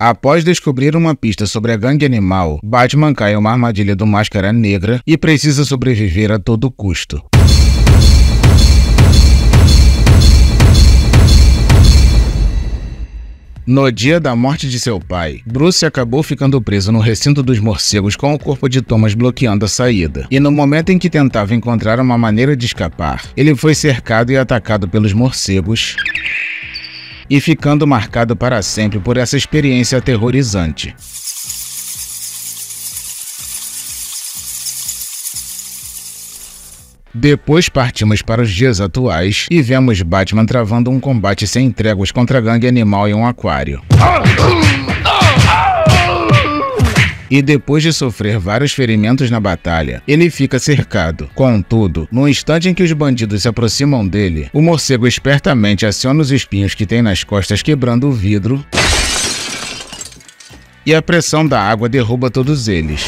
Após descobrir uma pista sobre a gangue animal, Batman cai em uma armadilha do Máscara Negra e precisa sobreviver a todo custo. No dia da morte de seu pai, Bruce acabou ficando preso no recinto dos morcegos com o corpo de Thomas bloqueando a saída. E no momento em que tentava encontrar uma maneira de escapar, ele foi cercado e atacado pelos morcegos, e ficando marcado para sempre por essa experiência aterrorizante. Depois partimos para os dias atuais e vemos Batman travando um combate sem tréguas contra a gangue animal em um aquário. E depois de sofrer vários ferimentos na batalha, ele fica cercado. Contudo, no instante em que os bandidos se aproximam dele, o morcego espertamente aciona os espinhos que tem nas costas, quebrando o vidro, e a pressão da água derruba todos eles.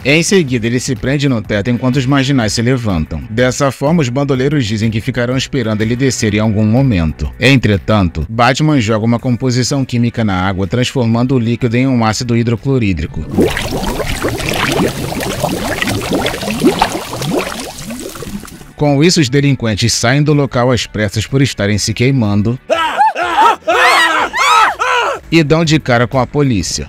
Em seguida, ele se prende no teto enquanto os marginais se levantam. Dessa forma, os bandoleiros dizem que ficarão esperando ele descer em algum momento. Entretanto, Batman joga uma composição química na água, transformando o líquido em um ácido hidroclorídrico. Com isso, os delinquentes saem do local às pressas por estarem se queimando e dão de cara com a polícia.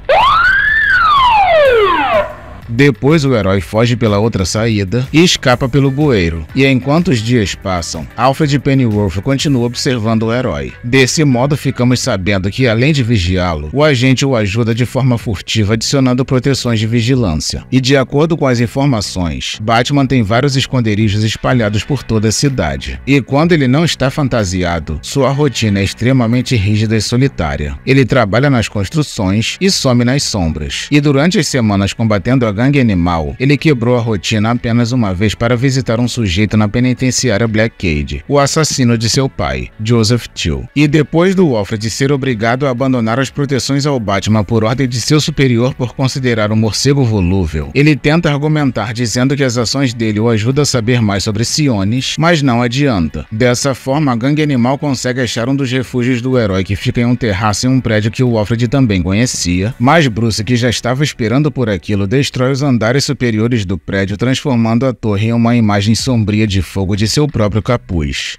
Depois o herói foge pela outra saída e escapa pelo bueiro. E enquanto os dias passam, Alfred Pennyworth continua observando o herói. Desse modo, ficamos sabendo que, além de vigiá-lo, o agente o ajuda de forma furtiva, adicionando proteções de vigilância. E de acordo com as informações, Batman tem vários esconderijos espalhados por toda a cidade. E quando ele não está fantasiado, sua rotina é extremamente rígida e solitária. Ele trabalha nas construções e some nas sombras. E durante as semanas combatendo a gangue animal, ele quebrou a rotina apenas uma vez para visitar um sujeito na penitenciária Blackgate, o assassino de seu pai, Joseph Till. E depois do Alfred ser obrigado a abandonar as proteções ao Batman por ordem de seu superior por considerar o morcego volúvel, ele tenta argumentar dizendo que as ações dele o ajudam a saber mais sobre Sionis, mas não adianta. Dessa forma, a gangue animal consegue achar um dos refúgios do herói, que fica em um terraço em um prédio que o Alfred também conhecia, mas Bruce, que já estava esperando por aquilo, destrói os andares superiores do prédio, transformando a torre em uma imagem sombria de fogo de seu próprio capuz.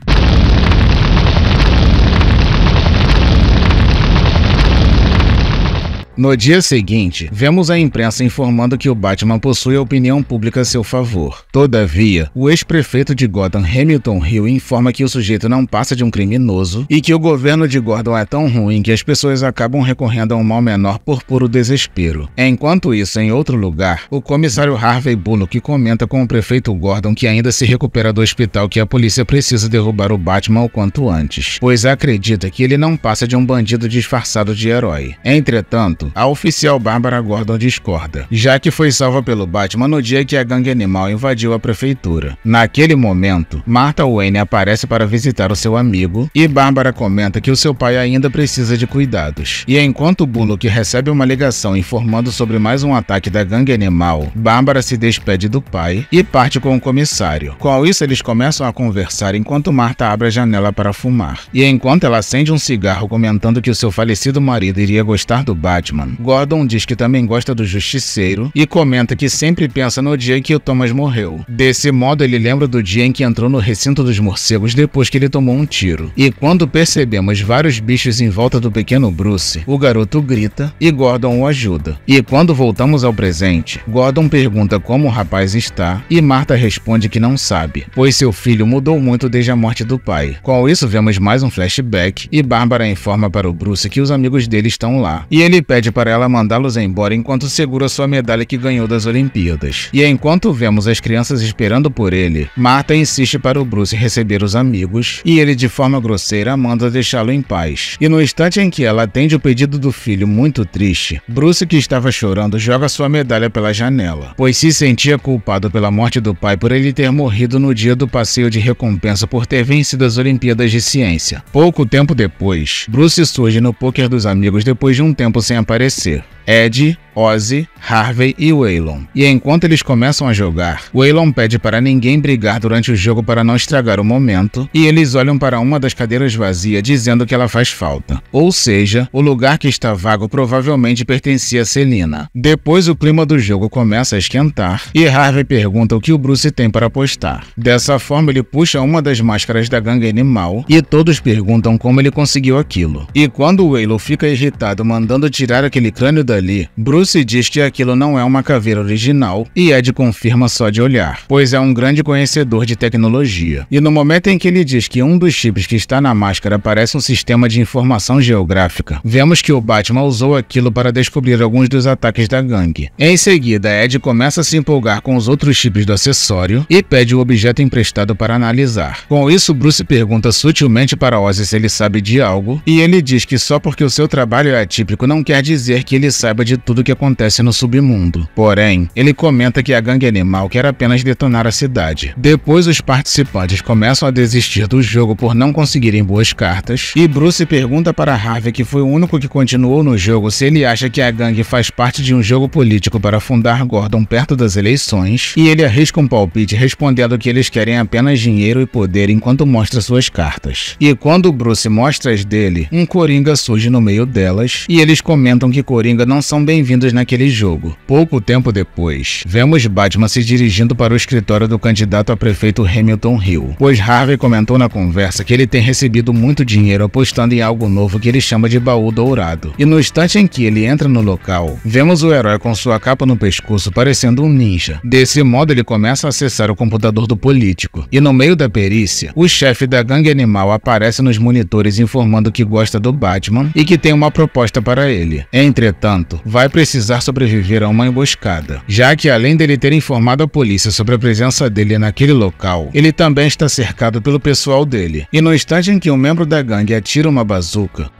No dia seguinte, vemos a imprensa informando que o Batman possui a opinião pública a seu favor. Todavia, o ex-prefeito de Gotham, Hamilton Hill, informa que o sujeito não passa de um criminoso e que o governo de Gordon é tão ruim que as pessoas acabam recorrendo a um mal menor por puro desespero. Enquanto isso, em outro lugar, o comissário Harvey Bullock comenta com o prefeito Gordon que ainda se recupera do hospital, que a polícia precisa derrubar o Batman o quanto antes, pois acredita que ele não passa de um bandido disfarçado de herói. Entretanto, a oficial Bárbara Gordon discorda, já que foi salva pelo Batman no dia que a gangue animal invadiu a prefeitura. Naquele momento, Martha Wayne aparece para visitar o seu amigo e Bárbara comenta que o seu pai ainda precisa de cuidados. E enquanto Bullock recebe uma ligação informando sobre mais um ataque da gangue animal, Bárbara se despede do pai e parte com o comissário. Com isso, eles começam a conversar enquanto Martha abre a janela para fumar. E enquanto ela acende um cigarro comentando que o seu falecido marido iria gostar do Batman, Gordon diz que também gosta do Justiceiro e comenta que sempre pensa no dia em que o Thomas morreu. Desse modo, ele lembra do dia em que entrou no recinto dos morcegos depois que ele tomou um tiro. E quando percebemos vários bichos em volta do pequeno Bruce, o garoto grita e Gordon o ajuda. E quando voltamos ao presente, Gordon pergunta como o rapaz está e Martha responde que não sabe, pois seu filho mudou muito desde a morte do pai. Com isso, vemos mais um flashback e Bárbara informa para o Bruce que os amigos dele estão lá. E ele pede para ela mandá-los embora enquanto segura sua medalha que ganhou das Olimpíadas. E enquanto vemos as crianças esperando por ele, Martha insiste para o Bruce receber os amigos e ele, de forma grosseira, manda deixá-lo em paz. E no instante em que ela atende o pedido do filho muito triste, Bruce, que estava chorando, joga sua medalha pela janela, pois se sentia culpado pela morte do pai por ele ter morrido no dia do passeio de recompensa por ter vencido as Olimpíadas de Ciência. Pouco tempo depois, Bruce surge no pôquer dos amigos depois de um tempo sem aparecer. Ed, Ozzy, Harvey e Waylon. E enquanto eles começam a jogar, Waylon pede para ninguém brigar durante o jogo para não estragar o momento, e eles olham para uma das cadeiras vazias dizendo que ela faz falta. Ou seja, o lugar que está vago provavelmente pertencia a Selina. Depois o clima do jogo começa a esquentar, e Harvey pergunta o que o Bruce tem para apostar. Dessa forma ele puxa uma das máscaras da gangue animal, e todos perguntam como ele conseguiu aquilo. E quando Waylon fica irritado mandando tirar aquele crânio dali, Bruce diz que aquilo não é uma caveira original, e Ed confirma só de olhar, pois é um grande conhecedor de tecnologia. E no momento em que ele diz que um dos chips que está na máscara parece um sistema de informação geográfica, vemos que o Batman usou aquilo para descobrir alguns dos ataques da gangue. Em seguida, Ed começa a se empolgar com os outros chips do acessório e pede o objeto emprestado para analisar. Com isso, Bruce pergunta sutilmente para Ozzy se ele sabe de algo, e ele diz que só porque o seu trabalho é atípico não quer dizer que ele saiba de tudo que acontece no submundo. Porém, ele comenta que a gangue animal quer apenas detonar a cidade. Depois, os participantes começam a desistir do jogo por não conseguirem boas cartas, e Bruce pergunta para Harvey, que foi o único que continuou no jogo, se ele acha que a gangue faz parte de um jogo político para fundar Gordon perto das eleições, e ele arrisca um palpite respondendo que eles querem apenas dinheiro e poder enquanto mostra suas cartas. E quando Bruce mostra as dele, um Coringa surge no meio delas, e eles comentam que Coringa não são bem-vindos naquele jogo. Pouco tempo depois, vemos Batman se dirigindo para o escritório do candidato a prefeito Hamilton Hill, pois Harvey comentou na conversa que ele tem recebido muito dinheiro apostando em algo novo que ele chama de baú dourado. E no instante em que ele entra no local, vemos o herói com sua capa no pescoço parecendo um ninja. Desse modo ele começa a acessar o computador do político, e no meio da perícia, o chefe da gangue animal aparece nos monitores informando que gosta do Batman e que tem uma proposta para ele. Entretanto, vai precisar sobreviver a uma emboscada, já que além dele ter informado a polícia sobre a presença dele naquele local, ele também está cercado pelo pessoal dele. E no instante em que um membro da gangue atira uma bazuca,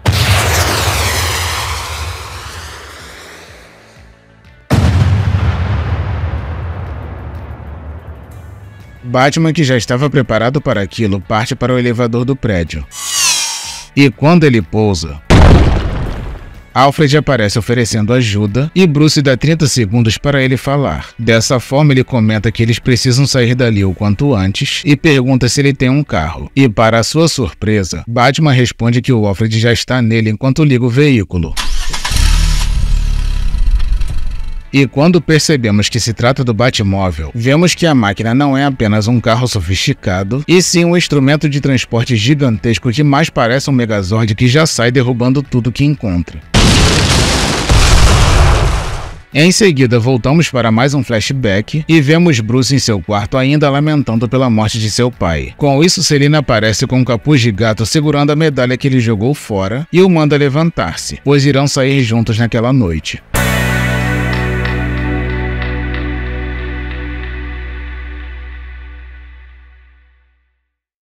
Batman, que já estava preparado para aquilo, parte para o elevador do prédio. E quando ele pousa, Alfred aparece oferecendo ajuda e Bruce dá 30 segundos para ele falar. Dessa forma, ele comenta que eles precisam sair dali o quanto antes e pergunta se ele tem um carro. E para sua surpresa, Batman responde que o Alfred já está nele enquanto liga o veículo. E quando percebemos que se trata do Batmóvel, vemos que a máquina não é apenas um carro sofisticado, e sim um instrumento de transporte gigantesco que mais parece um Megazord que já sai derrubando tudo que encontra. Em seguida, voltamos para mais um flashback e vemos Bruce em seu quarto ainda lamentando pela morte de seu pai. Com isso, Selina aparece com um capuz de gato segurando a medalha que ele jogou fora e o manda levantar-se, pois irão sair juntos naquela noite.